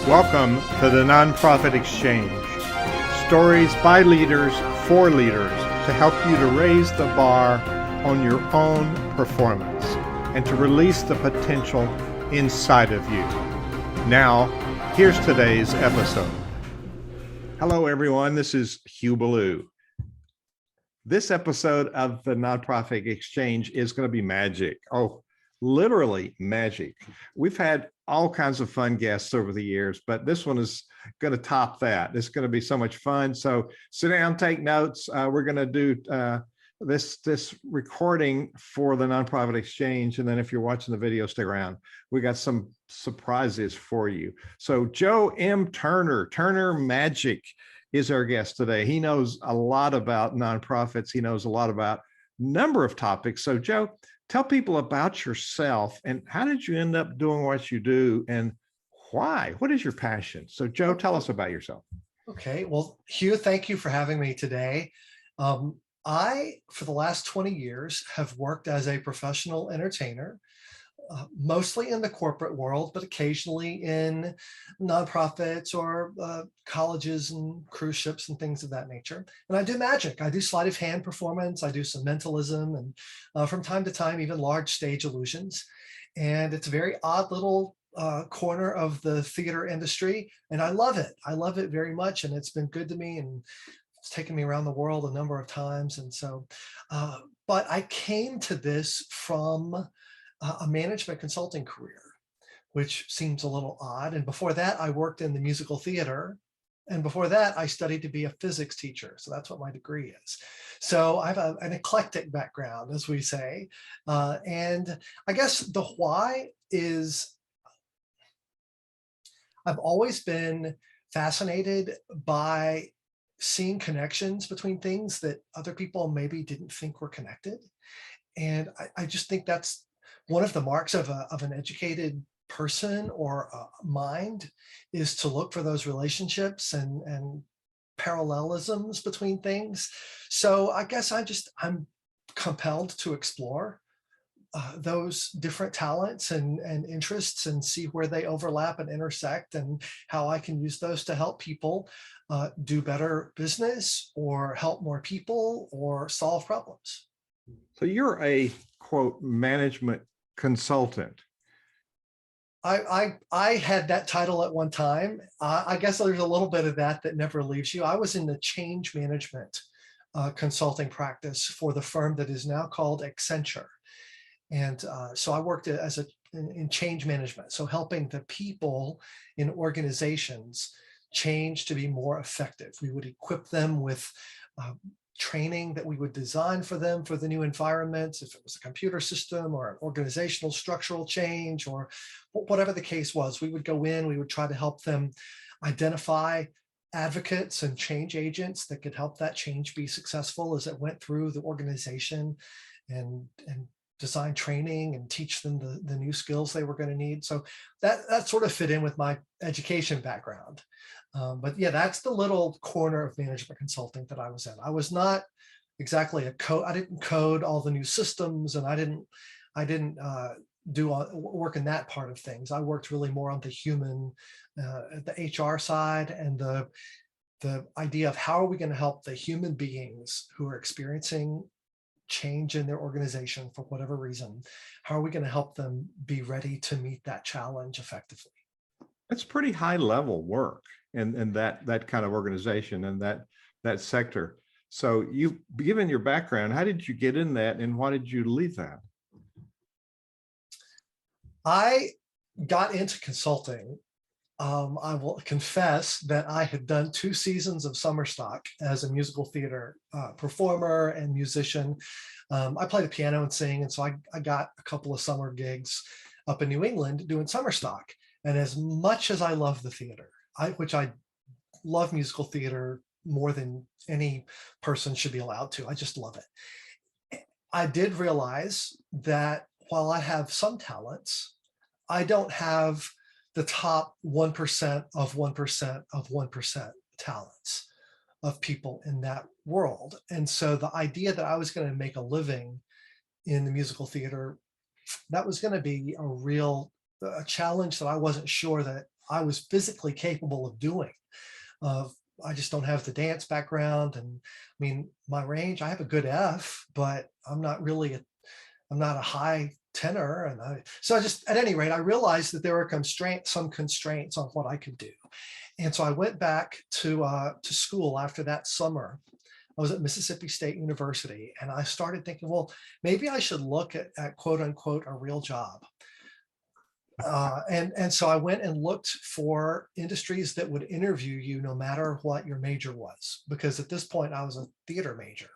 Welcome to the Nonprofit Exchange. Stories by leaders for leaders to help you to raise the bar on your own performance and to release the potential inside of you. Now, here's today's episode. Hello, everyone. This is Hugh Ballou. This episode of the Nonprofit Exchange is going to be magic. Oh, literally magic. We've had all kinds of fun guests over the years, but this one is going to top that. It's going to be so much fun. So sit down, take notes. We're going to do this recording for the Nonprofit Exchange. And then if you're watching the video, stick around. We got some surprises for you. So Joe M. Turner Magic is our guest today. He knows a lot about nonprofits. He knows a lot about a number of topics. So Joe, tell people about yourself and how did you end up doing what you do and why? What is your passion? So Joe, tell us about yourself. Okay, well, Hugh, thank you for having me today. I, for the last 20 years, have worked as a professional entertainer, mostly in the corporate world, but occasionally in nonprofits or colleges and cruise ships and things of that nature. And I do magic. I do sleight of hand performance. I do some mentalism and from time to time, even large stage illusions. And it's a very odd little corner of the theater industry. And I love it. I love it very much. And it's been good to me. And it's taken me around the world a number of times. And so, but I came to this from a management consulting career, which seems a little odd. And before that, I worked in the musical theater. And before that, I studied to be a physics teacher. So that's what my degree is. So I have an eclectic background, as we say. And I guess the why is I've always been fascinated by seeing connections between things that other people maybe didn't think were connected. And I just think that's one of the marks of an educated person or a mind is to look for those relationships and parallelisms between things. So I guess I'm compelled to explore those different talents and interests and see where they overlap and intersect and how I can use those to help people do better business or help more people or solve problems. So you're a, quote, management consultant. I had that title at one time. I guess there's a little bit of that never leaves you. I was in the change management consulting practice for the firm that is now called Accenture. And so I worked in change management, so helping the people in organizations change to be more effective. We would equip them with training that we would design for them for the new environments, if it was a computer system or an organizational structural change or whatever the case was. We would go in, we would try to help them identify advocates and change agents that could help that change be successful as it went through the organization and design training and teach them the new skills they were going to need. So that sort of fit in with my education background. But yeah, that's the little corner of management consulting that I was in. I was not exactly I didn't code all the new systems and I didn't do work in that part of things. I worked really more on the human, the HR side and the idea of how are we going to help the human beings who are experiencing change in their organization for whatever reason. How are we going to help them be ready to meet that challenge effectively? That's pretty high level work and that kind of organization and that sector. So you, given your background, how did you get in that and why did you leave that? I got into consulting. I will confess that I had done 2 seasons of summer stock as a musical theater performer and musician. I played the piano and sing, and so I got a couple of summer gigs up in New England doing summer stock. And as much as I love the theater, which I love musical theater more than any person should be allowed to, I just love it. I did realize that while I have some talents, I don't have the top 1% of 1% of 1% talents of people in that world. And so the idea that I was going to make a living in the musical theater, that was going to be a challenge that I wasn't sure that I was physically capable of doing. Uh, I just don't have the dance background. And I mean, my range, I have a good F, but I'm not a high tenor. And so I just, at any rate, I realized that there were some constraints on what I could do. And so I went back to school after that summer. I was at Mississippi State University, and I started thinking, well, maybe I should look at quote unquote a real job. And so I went and looked for industries that would interview you no matter what your major was, because at this point I was a theater major,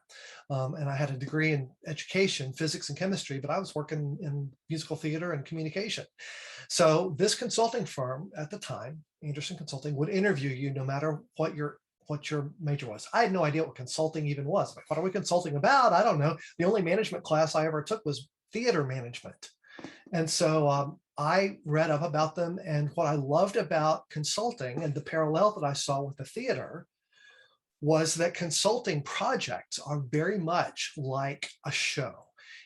and I had a degree in education, physics and chemistry, but I was working in musical theater and communication. So this consulting firm at the time, Anderson Consulting, would interview you no matter what your major was. I had no idea what consulting even was. Like, what are we consulting about? I don't know. The only management class I ever took was theater management. And so I read up about them. And what I loved about consulting and the parallel that I saw with the theater was that consulting projects are very much like a show.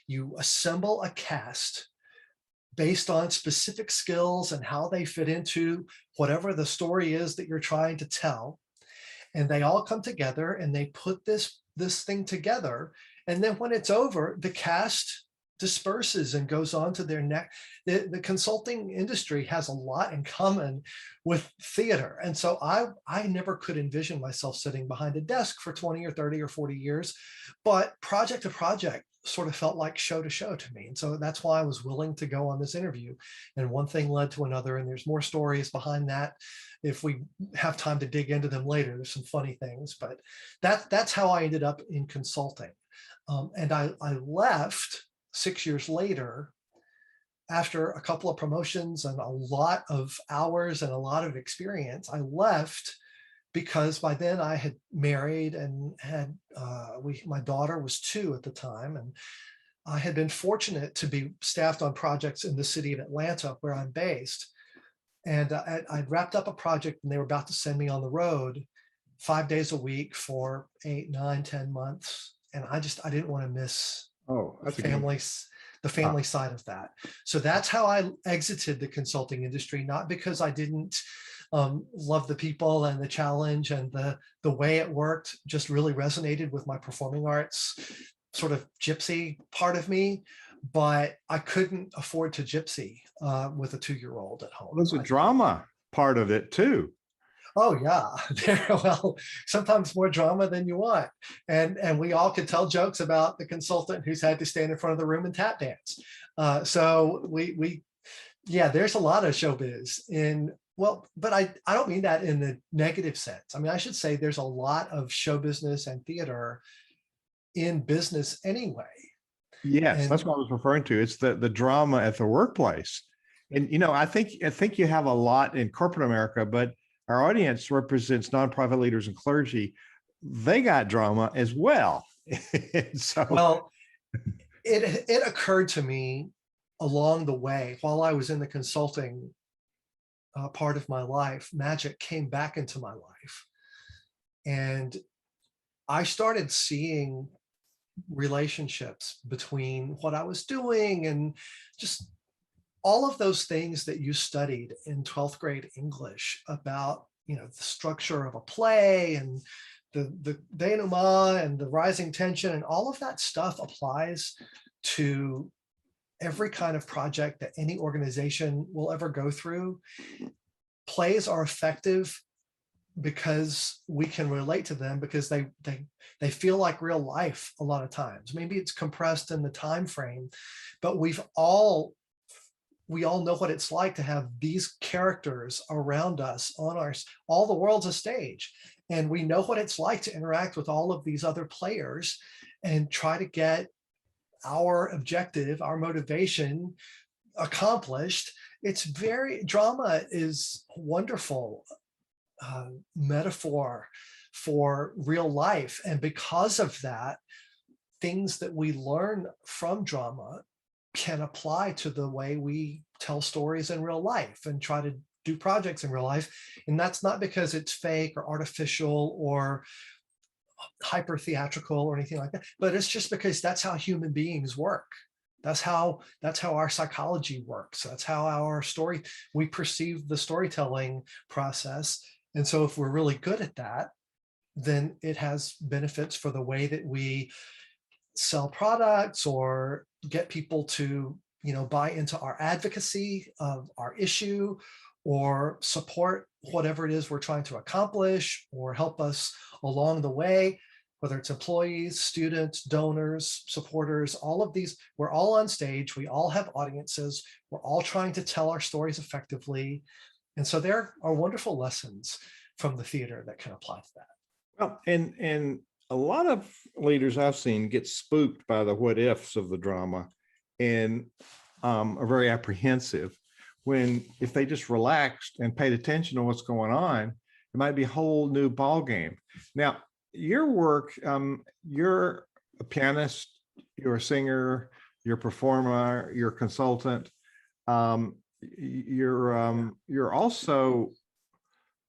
You assemble a cast based on specific skills and how they fit into whatever the story is that you're trying to tell. And they all come together and they put this thing together. And then when it's over, the cast disperses and goes on to their next. The consulting industry has a lot in common with theater. And so I never could envision myself sitting behind a desk for 20 or 30 or 40 years, but project to project sort of felt like show to show to me. And so that's why I was willing to go on this interview. And one thing led to another, and there's more stories behind that. If we have time to dig into them later, there's some funny things, but that's how I ended up in consulting. And I left 6 years later, after a couple of promotions and a lot of hours and a lot of experience. I left because by then I had married and had my daughter was 2 at the time, and I had been fortunate to be staffed on projects in the city of Atlanta, where I'm based. And I'd wrapped up a project, and they were about to send me on the road 5 days a week for 8, 9, 10 months, and I didn't want to miss the family side of that. So that's how I exited the consulting industry, not because I didn't love the people and the challenge, and the way it worked just really resonated with my performing arts sort of gypsy part of me, but I couldn't afford to gypsy with a 2-year-old at home. There's a drama part of it too. Oh yeah, well, sometimes more drama than you want. And we all could tell jokes about the consultant who's had to stand in front of the room and tap dance. So yeah, there's a lot of showbiz but I don't mean that in the negative sense. I mean, I should say there's a lot of show business and theater in business anyway. Yes, that's what I was referring to. It's the drama at the workplace. And, I think you have a lot in corporate America, but our audience represents nonprofit leaders and clergy. They got drama as well. So, well, it occurred to me along the way while I was in the consulting part of my life, magic came back into my life. And I started seeing relationships between what I was doing and just all of those things that you studied in 12th grade English about, the structure of a play and the denouement and the rising tension, and all of that stuff applies to every kind of project that any organization will ever go through. Plays are effective because we can relate to them, because they feel like real life a lot of times. Maybe it's compressed in the time frame, but we all know what it's like to have these characters around us on all the world's a stage. And we know what it's like to interact with all of these other players and try to get our objective, our motivation accomplished. Drama is wonderful metaphor for real life. And because of that, things that we learn from drama can apply to the way we tell stories in real life and try to do projects in real life. And that's not because it's fake or artificial or hyper theatrical or anything like that, but it's just because that's how human beings work. That's how our psychology works. That's how we perceive the storytelling process. And so if we're really good at that, then it has benefits for the way that we sell products or get people to, buy into our advocacy of our issue, or support whatever it is we're trying to accomplish, or help us along the way, whether it's employees, students, donors, supporters, all of these. We're all on stage, we all have audiences, we're all trying to tell our stories effectively. And so there are wonderful lessons from the theater that can apply to that. Well, and a lot of leaders I've seen get spooked by the what ifs of the drama, and are very apprehensive, when if they just relaxed and paid attention to what's going on, it might be a whole new ball game. Now, your work, you're a pianist, you're a singer, you're a performer, you're a consultant. You're also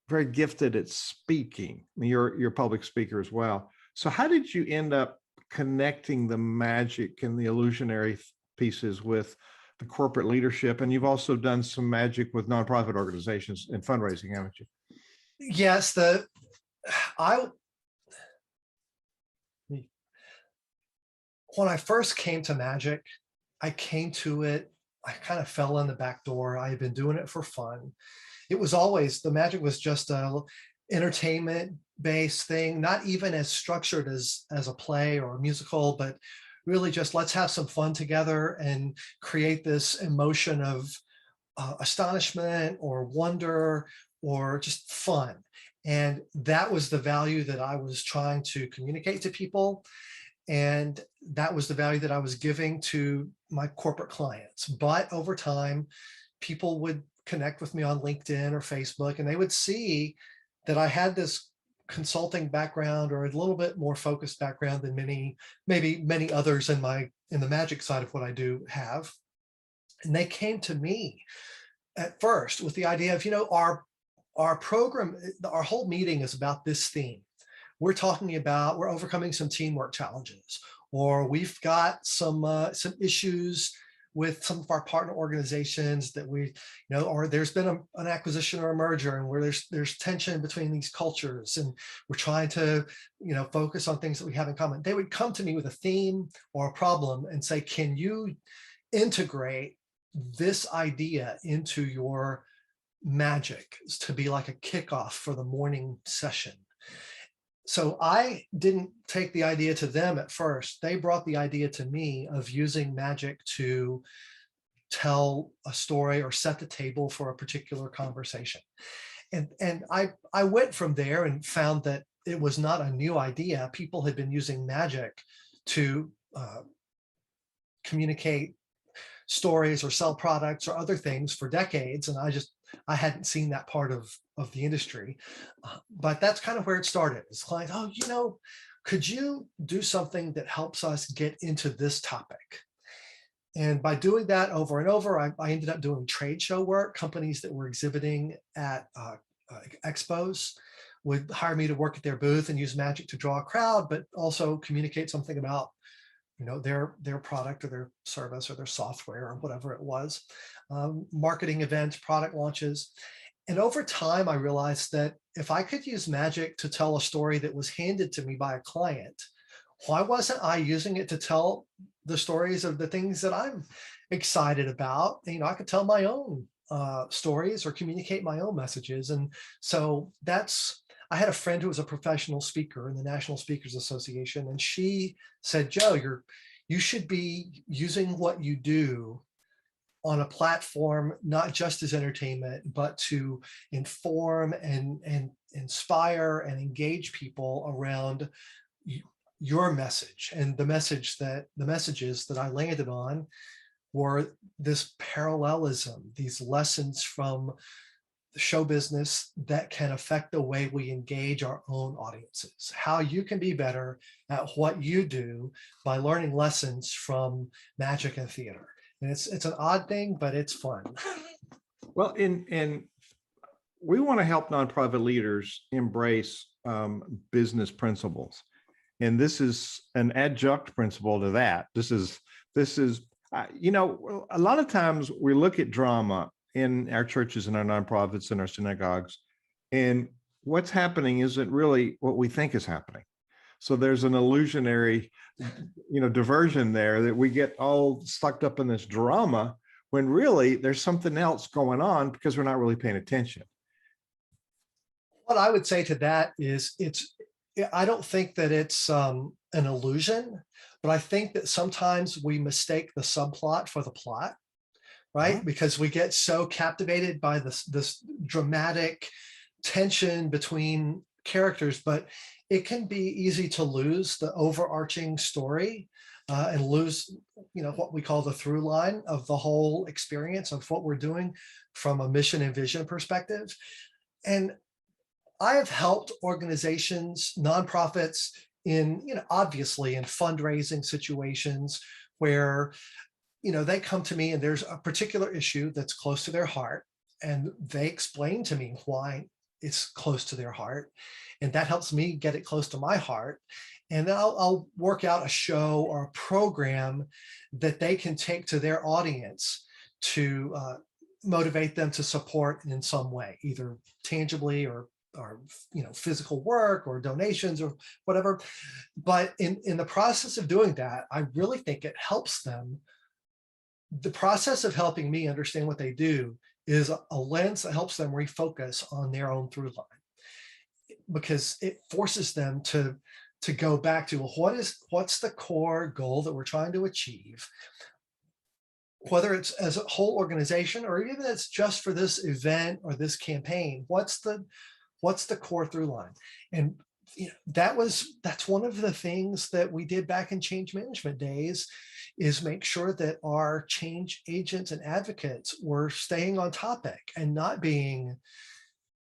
very gifted at speaking. I mean, you're a public speaker as well. So how did you end up connecting the magic and the illusionary pieces with the corporate leadership? And you've also done some magic with nonprofit organizations and fundraising, haven't you? Yes, when I first came to magic, I came to it, I kind of fell in the back door. I had been doing it for fun. It was always, the magic was just a entertainment based thing, not even as structured as a play or a musical, but really just let's have some fun together and create this emotion of astonishment or wonder or just fun. And that was the value that I was trying to communicate to people. And that was the value that I was giving to my corporate clients. But over time, people would connect with me on LinkedIn or Facebook, and they would see that I had this consulting background, or a little bit more focused background than maybe many others in the magic side of what I do have. And they came to me at first with the idea of, our program, our whole meeting is about this theme. We're talking about, we're overcoming some teamwork challenges, or we've got some issues with some of our partner organizations that or there's been an acquisition or a merger, and where there's tension between these cultures, and we're trying to, focus on things that we have in common. They would come to me with a theme or a problem and say, can you integrate this idea into your magic to be like a kickoff for the morning session? So I didn't take the idea to them at first. They brought the idea to me of using magic to tell a story or set the table for a particular conversation. And I went from there and found that it was not a new idea. People had been using magic to communicate stories or sell products or other things for decades. And I hadn't seen that part of the industry. But that's kind of where it started. It's clients, could you do something that helps us get into this topic? And by doing that over and over, I ended up doing trade show work. Companies that were exhibiting at expos would hire me to work at their booth and use magic to draw a crowd, but also communicate something about their product or their service or their software or whatever it was, marketing events, product launches. And over time, I realized that if I could use magic to tell a story that was handed to me by a client, why wasn't I using it to tell the stories of the things that I'm excited about? I could tell my own stories or communicate my own messages. And so I had a friend who was a professional speaker in the National Speakers Association, and she said, Joe, you should be using what you do on a platform, not just as entertainment, but to inform and inspire and engage people around your message. And the messages that I landed on were this parallelism, these lessons from the show business that can affect the way we engage our own audiences, how you can be better at what you do by learning lessons from magic and theater. And it's an odd thing, but it's fun. Well, and we want to help nonprofit leaders embrace business principles. And this is an adjunct principle to that. This is, A lot of times we look at drama in our churches and our nonprofits and our synagogues, and what's happening isn't really what we think is happening. So there's an illusionary, diversion there that we get all sucked up in this drama when really there's something else going on because we're not really paying attention. What I would say to that is I don't think that it's an illusion, but I think that sometimes we mistake the subplot for the plot, right? Because we get so captivated by this dramatic tension between characters, but it can be easy to lose the overarching story and lose, what we call the through line of the whole experience of what we're doing from a mission and vision perspective. And I have helped organizations, nonprofits in, obviously in fundraising situations where, they come to me and there's a particular issue that's close to their heart, and they explain to me why it's close to their heart. And that helps me get it close to my heart. And then I'll work out a show or a program that they can take to their audience to motivate them to support in some way, either tangibly or physical work or donations or whatever. But in the process of doing that, I really think it helps them. The process of helping me understand what they do is a lens that helps them refocus on their own through line, because it forces them to go back to, well, what's the core goal that we're trying to achieve, whether it's as a whole organization or even it's just for this event or this campaign. What's the core through line? And that's one of the things that we did back in change management days, is make sure that our change agents and advocates were staying on topic and not being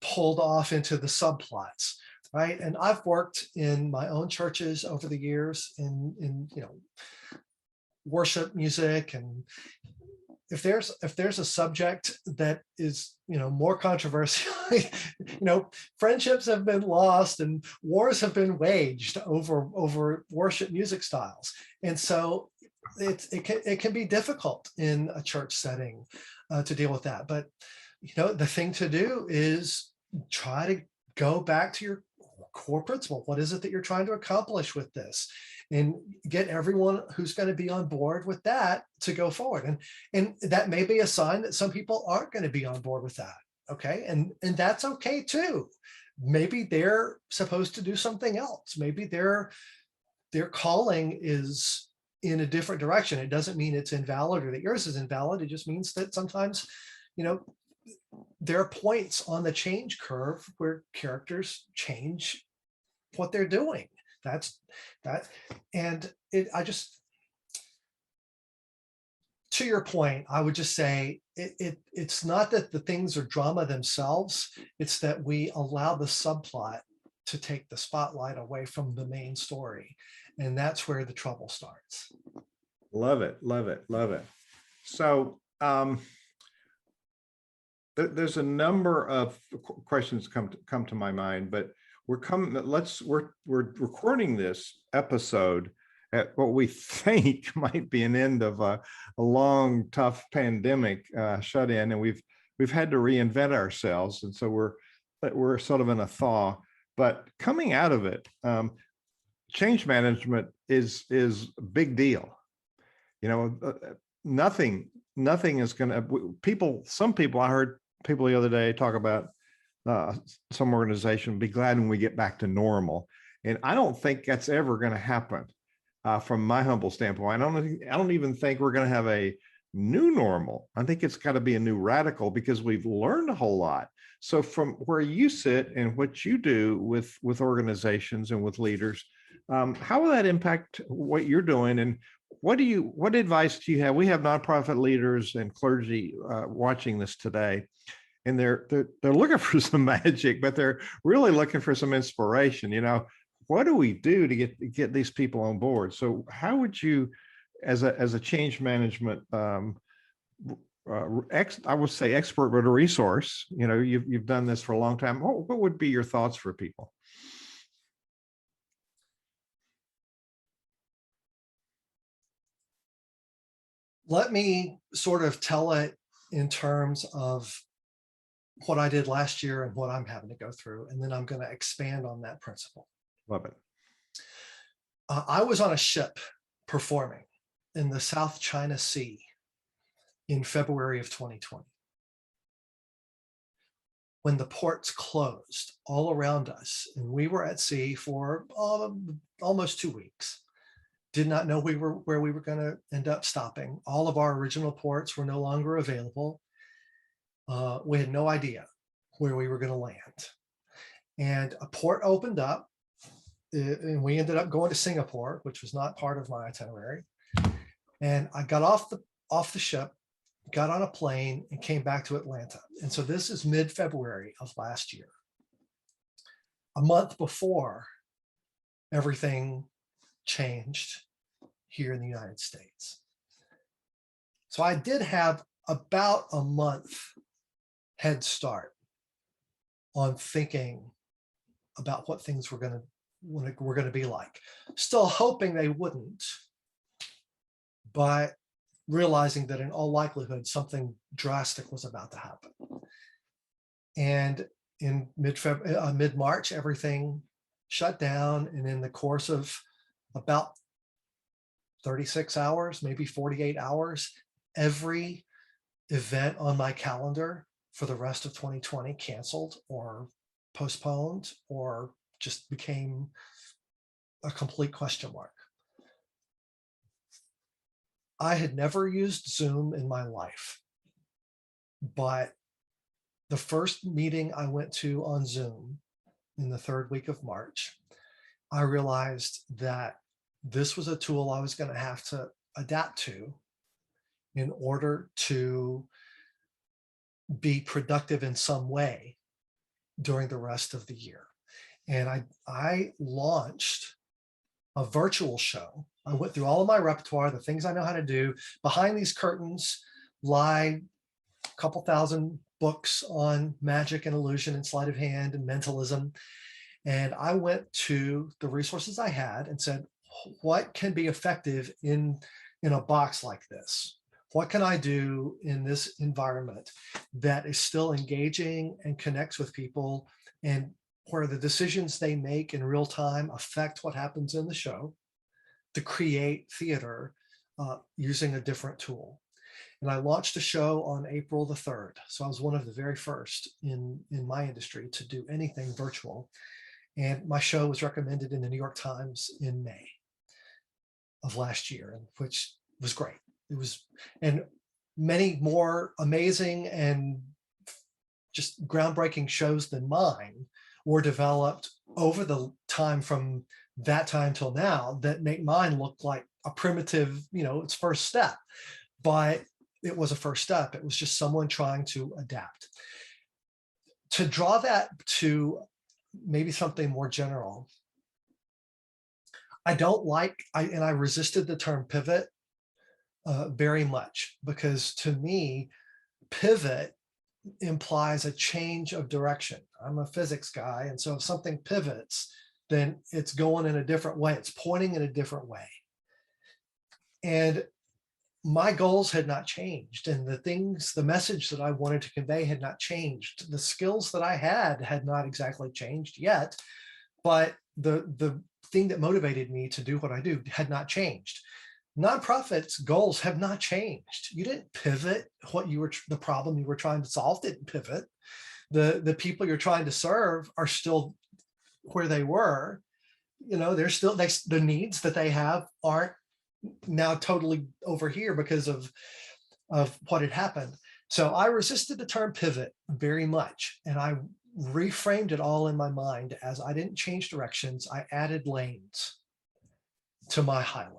pulled off into the subplots, right? And I've worked in my own churches over the years in worship music, and if there's a subject that is more controversial, friendships have been lost and wars have been waged over worship music styles, and so it can be difficult in a church setting to deal with that. But the thing to do is try to go back to your core principle. What is it that you're trying to accomplish with this? And get everyone who's going to be on board with that to go forward. And that may be a sign that some people aren't going to be on board with that. Okay. And that's okay too. Maybe they're supposed to do something else. Maybe their calling is in a different direction. It doesn't mean it's invalid or that yours is invalid. It just means that sometimes, there are points on the change curve where characters change what they're doing. That's that. And to your point, I would just say it's not that the things are drama themselves. It's that we allow the subplot to take the spotlight away from the main story. And that's where the trouble starts. Love it. Love it. Love it. So, there's a number of questions come to my mind, but we're recording this episode at what we think might be an end of a long, tough pandemic shut in, and we've had to reinvent ourselves, and so we're sort of in a thaw. But coming out of it, change management is a big deal. Nothing is going to. Some people, I heard people the other day talk about some organization be glad when we get back to normal, and I don't think that's ever going to happen. From my humble standpoint, I don't even think we're going to have a new normal. I think it's got to be a new radical, because we've learned a whole lot. So from where you sit and what you do with organizations and with leaders, how will that impact what you're doing? And what advice do you have? We have nonprofit leaders and clergy watching this today, and they're looking for some magic, but they're really looking for some inspiration. What do we do to get these people on board? So how would you, as a change management, I would say expert, but a resource, you've done this for a long time. What would be your thoughts for people? let me sort of tell it in terms of what I did last year and what I'm having to go through. And then I'm going to expand on that principle. Love it. I was on a ship performing in the South China Sea in February of 2020. When the ports closed all around us and we were at sea for almost 2 weeks, did not know where we were going to end up stopping. All of our original ports were no longer available. We had no idea where we were going to land. And a port opened up, and we ended up going to Singapore, which was not part of my itinerary. And I got off the ship, got on a plane, and came back to Atlanta. And so this is mid-February of last year, a month before everything changed here in the United States. So I did have about a month head start on thinking about what things were going to be like. Still hoping they wouldn't, but realizing that in all likelihood something drastic was about to happen. And in mid-March, everything shut down, and in the course of about 36 hours, maybe 48 hours, every event on my calendar for the rest of 2020 canceled or postponed or just became a complete question mark. I had never used Zoom in my life, but the first meeting I went to on Zoom in the third week of March, I realized that this was a tool I was going to have to adapt to in order to be productive in some way during the rest of the year. And I launched a virtual show. I went through all of my repertoire, the things I know how to do. Behind these curtains lie a couple thousand books on magic and illusion and sleight of hand and mentalism. And I went to the resources I had and said, what can be effective in a box like this? What can I do in this environment that is still engaging and connects with people, and where the decisions they make in real time affect what happens in the show, to create theater using a different tool? And I launched a show on April the 3rd. So I was one of the very first in my industry to do anything virtual. And my show was recommended in the New York Times in May of last year, which was great. It was, and many more amazing and just groundbreaking shows than mine were developed over the time from that time till now that make mine look like a primitive, its first step. But it was a first step. It was just someone trying to adapt. To draw that to maybe something more general, I resisted the term pivot very much, because to me, pivot implies a change of direction. I'm a physics guy, and so if something pivots, then it's going in a different way. It's pointing in a different way. And my goals had not changed, and the message that I wanted to convey had not changed. The skills that I had not exactly changed yet, but the thing that motivated me to do what I do had not changed. Nonprofits' goals have not changed. You didn't pivot. The problem you were trying to solve didn't pivot. The people you're trying to serve are still where they were. They're still, the needs that they have aren't now totally over here because of what had happened. So I resisted the term pivot very much, and I reframed it all in my mind as I didn't change directions. I added lanes to my highway.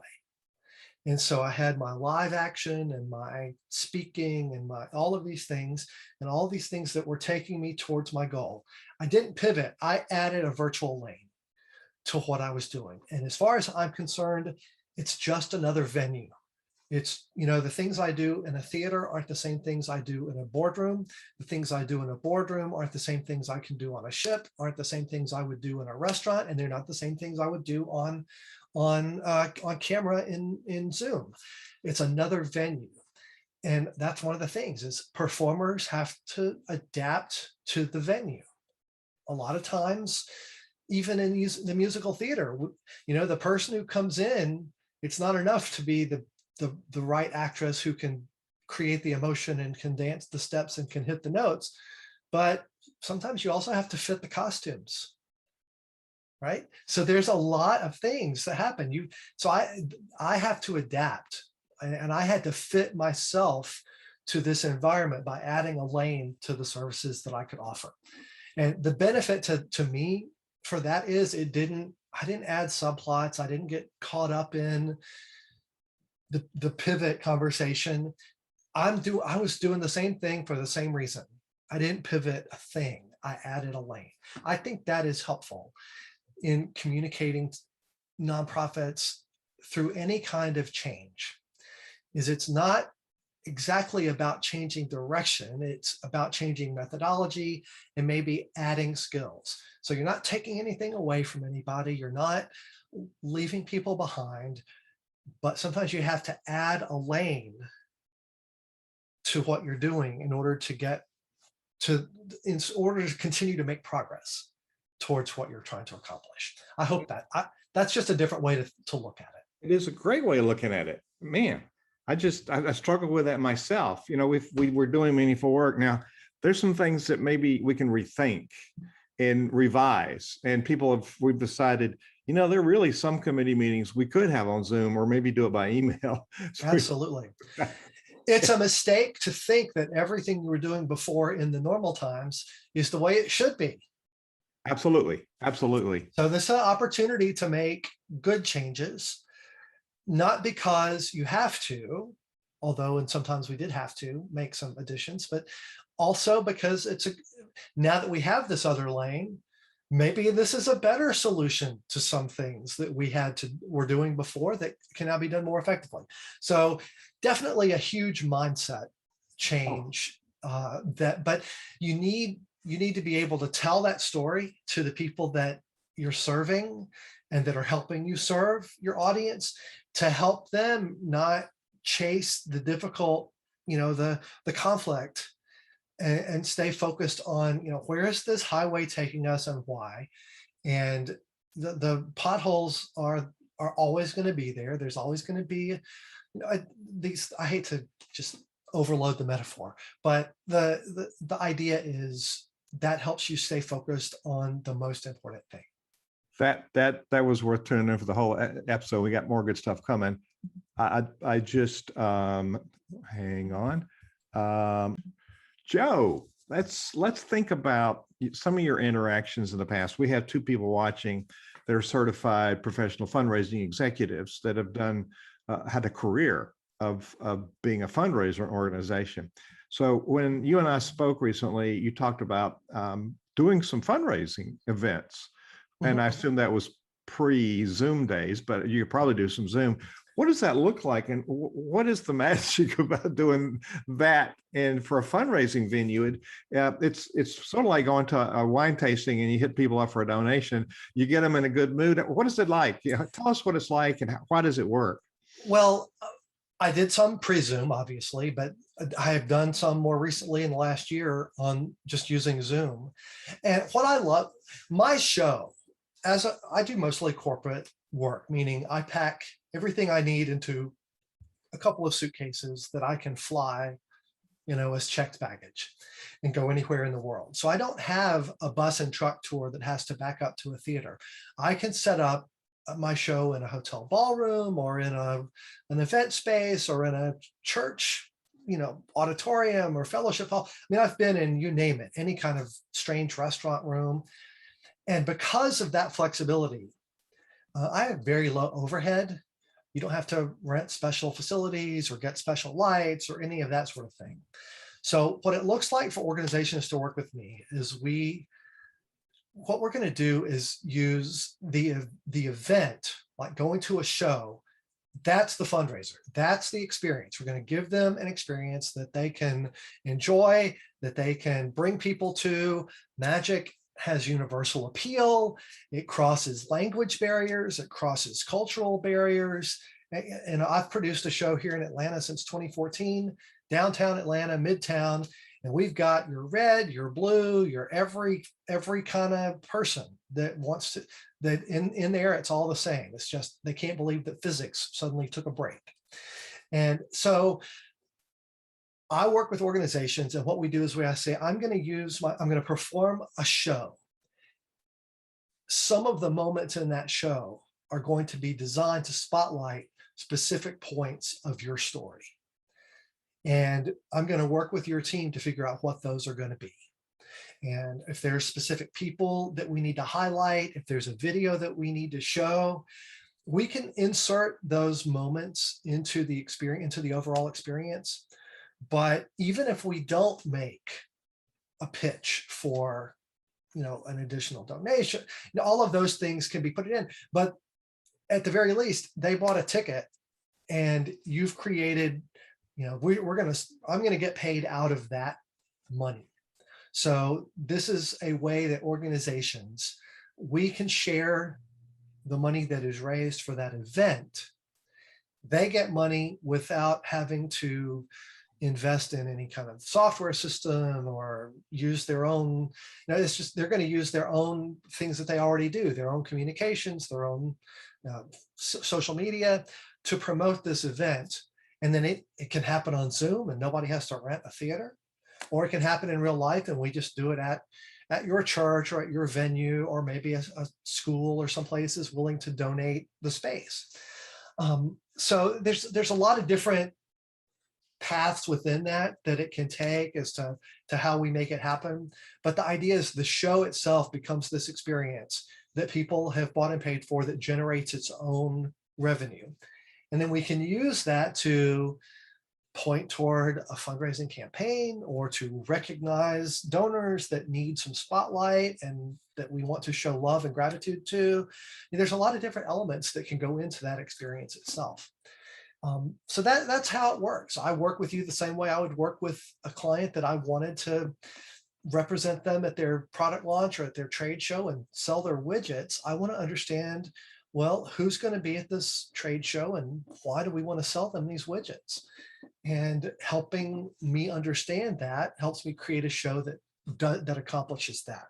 And so I had my live action and my speaking and all of these things, and all these things that were taking me towards my goal. I didn't pivot. I added a virtual lane to what I was doing. And as far as I'm concerned, it's just another venue. It's, the things I do in a theater aren't the same things I do in a boardroom. The things I do in a boardroom aren't the same things I can do on a ship, aren't the same things I would do in a restaurant, and they're not the same things I would do on camera in Zoom. It's another venue. And that's one of the things is performers have to adapt to the venue. A lot of times, even in the musical theater, the person who comes in, it's not enough to be the right actress who can create the emotion and can dance the steps and can hit the notes, but sometimes you also have to fit the costumes, right? So there's a lot of things that happen. So I have to adapt, and I had to fit myself to this environment by adding a lane to the services that I could offer. And the benefit to me for that is I didn't add subplots. I didn't get caught up in the pivot conversation. I was doing the same thing for the same reason. I didn't pivot a thing. I added a lane. I think that is helpful in communicating nonprofits through any kind of change. It's not exactly about changing direction. It's about changing methodology and maybe adding skills. So you're not taking anything away from anybody. You're not leaving people behind, but sometimes you have to add a lane to what you're doing in order to continue to make progress towards what you're trying to accomplish. I hope that's just a different way to look at it. It is a great way of looking at it. Man, I struggle with that myself. If we were doing meaningful work now, there's some things that maybe we can rethink and revise. And we've decided, there are really some committee meetings we could have on Zoom or maybe do it by email. Absolutely. It's a mistake to think that everything you were doing before in the normal times is the way it should be. Absolutely. Absolutely. So this is an opportunity to make good changes, not because you have to, and sometimes we did have to make some additions, but also because now that we have this other lane, maybe this is a better solution to some things that were doing before that can now be done more effectively. So definitely a huge mindset change but you need to be able to tell that story to the people that you're serving and that are helping you serve your audience, to help them not chase the difficult, the conflict, and stay focused on, where is this highway taking us and why? And the potholes are always going to be there. There's always going to be, I hate to just overload the metaphor, but the idea is that helps you stay focused on the most important thing. That was worth tuning in for the whole episode. We got more good stuff coming. I just hang on. Joe, let's think about some of your interactions in the past. We have two people watching that are certified professional fundraising executives that have had a career of being a fundraiser organization. So when you and I spoke recently, you talked about doing some fundraising events. And I assume that was pre-Zoom days, but you could probably do some Zoom. What does that look like? And what is the magic about doing that? And for a fundraising venue, it's sort of like going to a wine tasting and you hit people up for a donation. You get them in a good mood. What is it like? Tell us what it's like and why does it work? Well, I did some pre-Zoom, obviously, but I have done some more recently in the last year on just using Zoom. And what I love, my show, I do mostly corporate work, meaning I pack everything I need into a couple of suitcases that I can fly, as checked baggage and go anywhere in the world. So I don't have a bus and truck tour that has to back up to a theater. I can set up my show in a hotel ballroom or in an event space or in a church, auditorium or fellowship hall. I mean, I've been in, you name it, any kind of strange restaurant room. And because of that flexibility, I have very low overhead. You don't have to rent special facilities or get special lights or any of that sort of thing. So what it looks like for organizations to work with me is what we're going to do is use the event, like going to a show. That's the fundraiser. That's the experience. We're going to give them an experience that they can enjoy, that they can bring people to. Magic has universal appeal. It crosses language barriers. It crosses cultural barriers. And I've produced a show here in Atlanta since 2014 downtown Atlanta, Midtown, and we've got your red, your blue, your every kind of person that wants to, that in there, it's all the same. It's just, they can't believe that physics suddenly took a break. And so I work with organizations, and what we do is I say, I'm going to perform a show. Some of the moments in that show are going to be designed to spotlight specific points of your story. And I'm going to work with your team to figure out what those are going to be. And if there's specific people that we need to highlight, if there's a video that we need to show, we can insert those moments into the experience, into the overall experience. But even if we don't make a pitch for, an additional donation, all of those things can be put in. But at the very least, they bought a ticket, and you've created, I'm going to get paid out of that money. So this is a way that organizations, we can share the money that is raised for that event. They get money without having to invest in any kind of software system or use their own, it's just, they're going to use their own things that they already do, their own communications, their own social media to promote this event. And then it can happen on Zoom and nobody has to rent a theater, or it can happen in real life and we just do it at your church or at your venue, or maybe a school or someplace is willing to donate the space. So there's a lot of different paths within that it can take as to how we make it happen. But the idea is the show itself becomes this experience that people have bought and paid for that generates its own revenue. And then we can use that to point toward a fundraising campaign or to recognize donors that need some spotlight and that we want to show love and gratitude to. And there's a lot of different elements that can go into that experience itself. So that's how it works. I work with you the same way I would work with a client that I wanted to represent them at their product launch or at their trade show and sell their widgets. I want to understand, well, who's going to be at this trade show and why do we want to sell them these widgets? And helping me understand that helps me create a show that accomplishes that.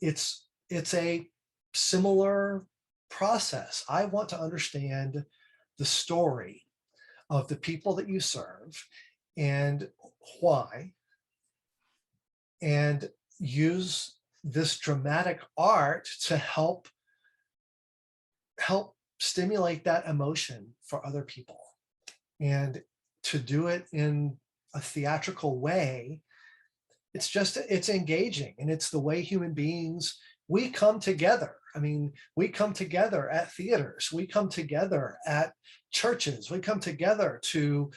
It's a similar process. I want to understand the story of the people that you serve and why, and use this dramatic art to help stimulate that emotion for other people. And to do it in a theatrical way, it's engaging, and it's the way human beings, we come together. I mean, we come together at theaters, we come together at churches, we come together to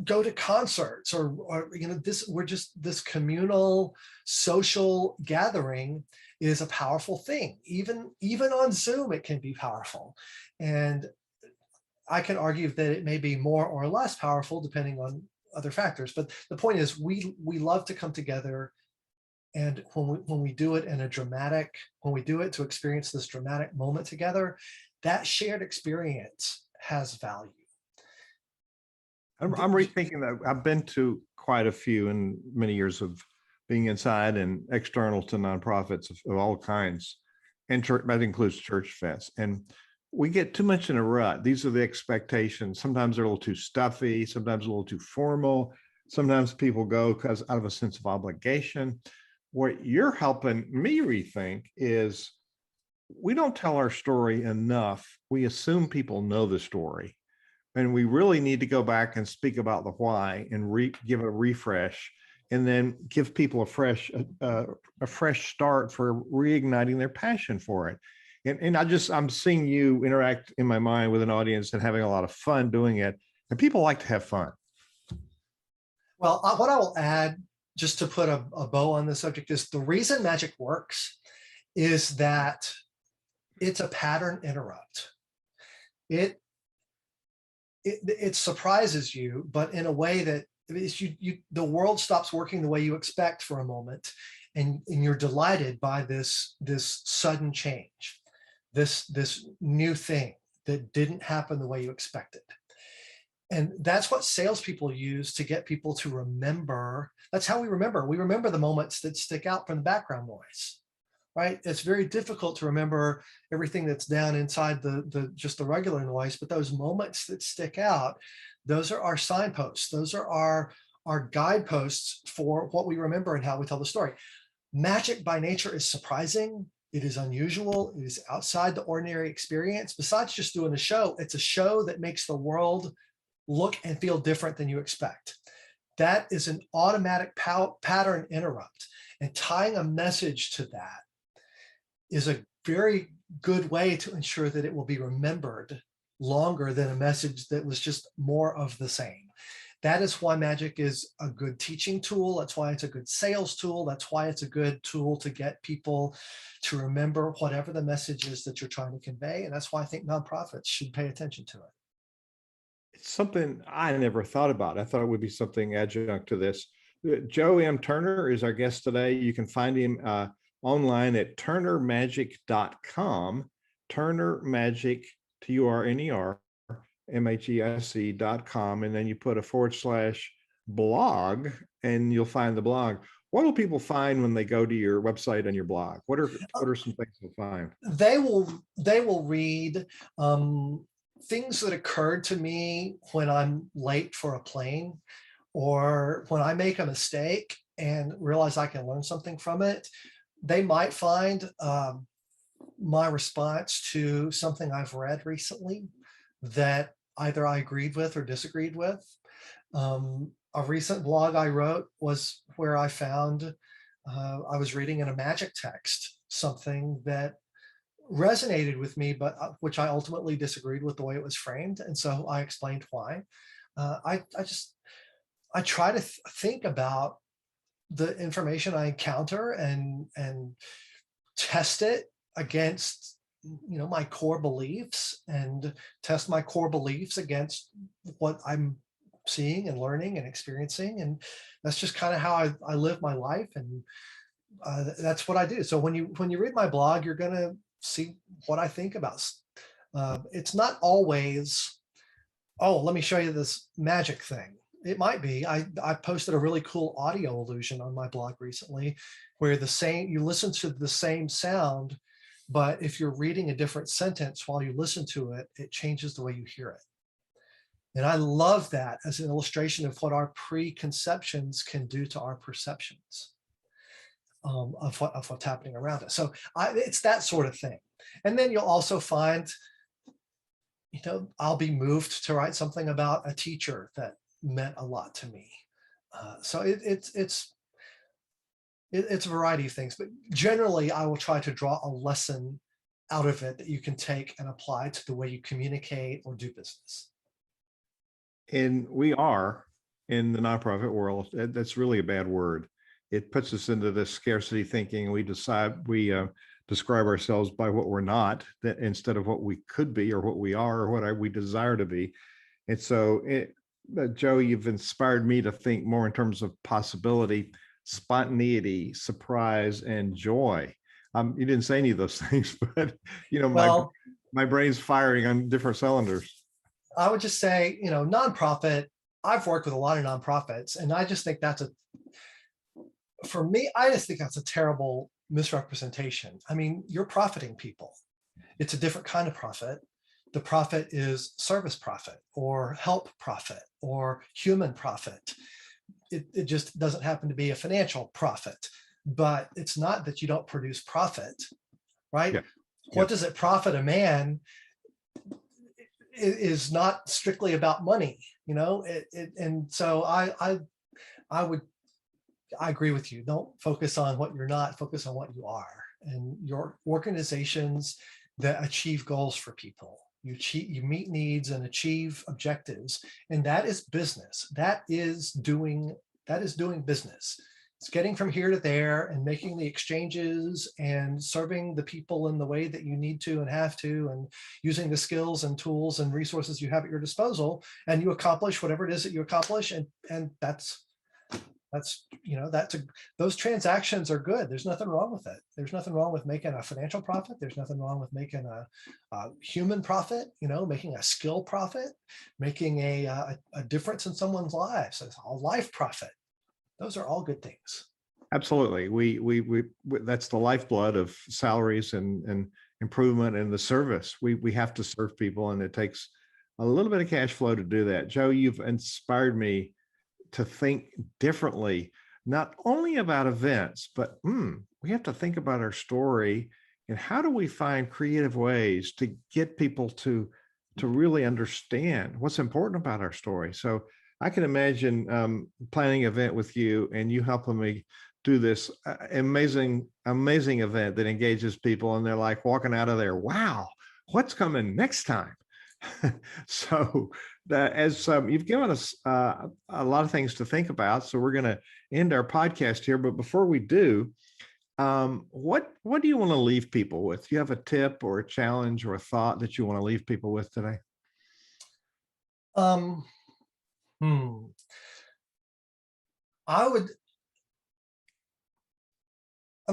go to concerts or we're just, this communal social gathering is a powerful thing. Even on Zoom, it can be powerful. And I can argue that it may be more or less powerful depending on other factors. But the point is, we love to come together. And when we do it in a dramatic, when we do it to experience this dramatic moment together, that shared experience has value. I'm rethinking that. I've been to quite a few in many years of being inside and external to nonprofits of all kinds. And that includes church fest. And we get too much in a rut. These are the expectations. Sometimes they're a little too stuffy, sometimes a little too formal. Sometimes people go because out of a sense of obligation. What you're helping me rethink is we don't tell our story enough. We assume people know the story. And we really need to go back and speak about the why and give a refresh, and then give people a fresh start for reigniting their passion for it. And I'm seeing you interact in my mind with an audience and having a lot of fun doing it. And people like to have fun. Well, what I will add, just to put a bow on the subject, is the reason magic works is that it's a pattern interrupt. It surprises you, but in a way that the world stops working the way you expect for a moment, and you're delighted by this sudden change, this new thing that didn't happen the way you expected. And that's what salespeople use to get people to remember. That's how we remember. We remember the moments that stick out from the background noise, right? It's very difficult to remember everything that's down inside just the regular noise, but those moments that stick out, those are our signposts. Those are our guideposts for what we remember and how we tell the story. Magic by nature is surprising. It is unusual. It is outside the ordinary experience. Besides just doing a show, it's a show that makes the world look and feel different than you expect. That is an automatic pattern interrupt. And tying a message to that is a very good way to ensure that it will be remembered longer than a message that was just more of the same. That is why magic is a good teaching tool. That's why it's a good sales tool. That's why it's a good tool to get people to remember whatever the message is that you're trying to convey. And that's why I think nonprofits should pay attention to it. It's something I never thought about. I thought it would be something adjunct to this. Joe M. Turner is our guest today. You can find him online at turnermagic.com. Turner Magic, TURNERMAGIC.com, and then you put a /blog and you'll find the blog. What will people find when they go to your website and your blog? What are some things they'll find? They will read things that occurred to me when I'm late for a plane, or when I make a mistake and realize I can learn something from it. They might find my response to something I've read recently that either I agreed with or disagreed with. A recent blog I wrote was where I found I was reading in a magic text something that resonated with me, but which I ultimately disagreed with the way it was framed. And so I explained why. I try to think about the information I encounter and test it against, my core beliefs, and test my core beliefs against what I'm seeing and learning and experiencing. And that's just kind of how I live my life. And that's what I do. So when you read my blog, you're going to see what I think about. It's not always, oh, let me show you this magic thing. It might be. I posted a really cool audio illusion on my blog recently, where you listen to the same sound, but if you're reading a different sentence while you listen to it, it changes the way you hear it. And I love that as an illustration of what our preconceptions can do to our perceptions of what's happening around us. So it's that sort of thing. And then you'll also find, I'll be moved to write something about a teacher that meant a lot to me. So it's a variety of things, but generally I will try to draw a lesson out of it that you can take and apply to the way you communicate or do business. And we are in the nonprofit world. That's really a bad word. It puts us into this scarcity thinking. We describe ourselves by what we're not, instead of what we could be, or what we are, or what we desire to be. And so, Joe, you've inspired me to think more in terms of possibility, spontaneity, surprise, and joy. You didn't say any of those things, but my brain's firing on different cylinders. I would just say, nonprofit. I've worked with a lot of nonprofits, and I just think for me, I just think that's a terrible misrepresentation. I mean, you're profiting people. It's a different kind of profit. The profit is service profit, or help profit, or human profit. It just doesn't happen to be a financial profit, but it's not that you don't produce profit, right? Yeah. What does it profit a man is not strictly about money, and so I agree with you. Don't focus on what you're not, focus on what you are. And your organizations that achieve goals for people, you meet needs and achieve objectives, and that is business. That is doing business. It's getting from here to there and making the exchanges and serving the people in the way that you need to and have to, and using the skills and tools and resources you have at your disposal, and you accomplish whatever it is that you accomplish, and that's That's, those transactions are good. There's nothing wrong with it. There's nothing wrong with making a financial profit. There's nothing wrong with making a human profit, making a skill profit, making a difference in someone's lives, a life profit. Those are all good things. Absolutely. We that's the lifeblood of salaries and improvement in the service. We have to serve people, and it takes a little bit of cash flow to do that. Joe, you've inspired me to think differently, not only about events, but we have to think about our story and how do we find creative ways to get people to really understand what's important about our story. So I can imagine planning an event with you and you helping me do this amazing event that engages people, and they're like walking out of there, wow, what's coming next time? So that as you've given us a lot of things to think about, so we're going to end our podcast here. But before we do, what do you want to leave people with? Do you have a tip or a challenge or a thought that you want to leave people with today? I'm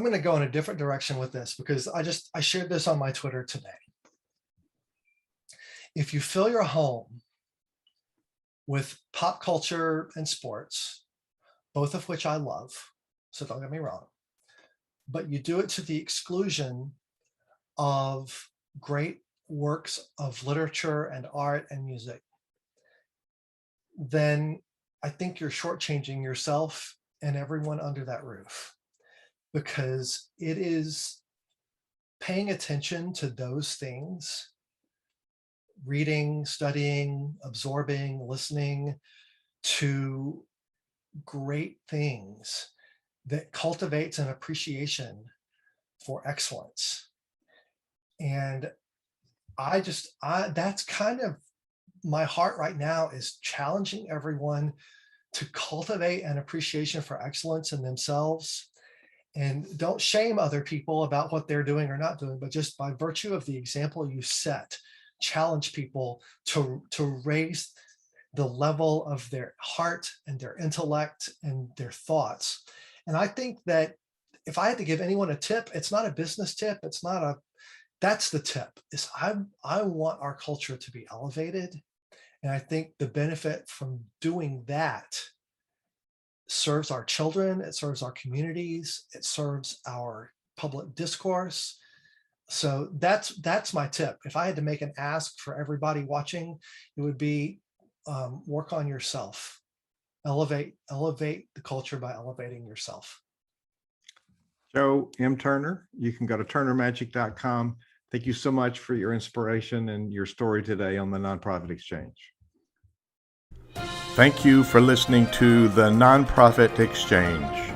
going to go in a different direction with this because I shared this on my Twitter today. If you fill your home with pop culture and sports, both of which I love, so don't get me wrong, but you do it to the exclusion of great works of literature and art and music, then I think you're shortchanging yourself and everyone under that roof, because it is paying attention to those things, reading, studying, absorbing, listening to great things that cultivates an appreciation for excellence. And that's kind of my heart right now, is challenging everyone to cultivate an appreciation for excellence in themselves. And don't shame other people about what they're doing or not doing, but just by virtue of the example you set, challenge people to raise the level of their heart and their intellect and their thoughts. And I think that if I had to give anyone a tip, it's not a business tip. That's the tip, is I want our culture to be elevated. And I think the benefit from doing that serves our children, it serves our communities, it serves our public discourse. So that's my tip. If I had to make an ask for everybody watching, it would be work on yourself. Elevate the culture by elevating yourself. Joe M. Turner, you can go to turnermagic.com. Thank you so much for your inspiration and your story today on the Nonprofit Exchange. Thank you for listening to the Nonprofit Exchange.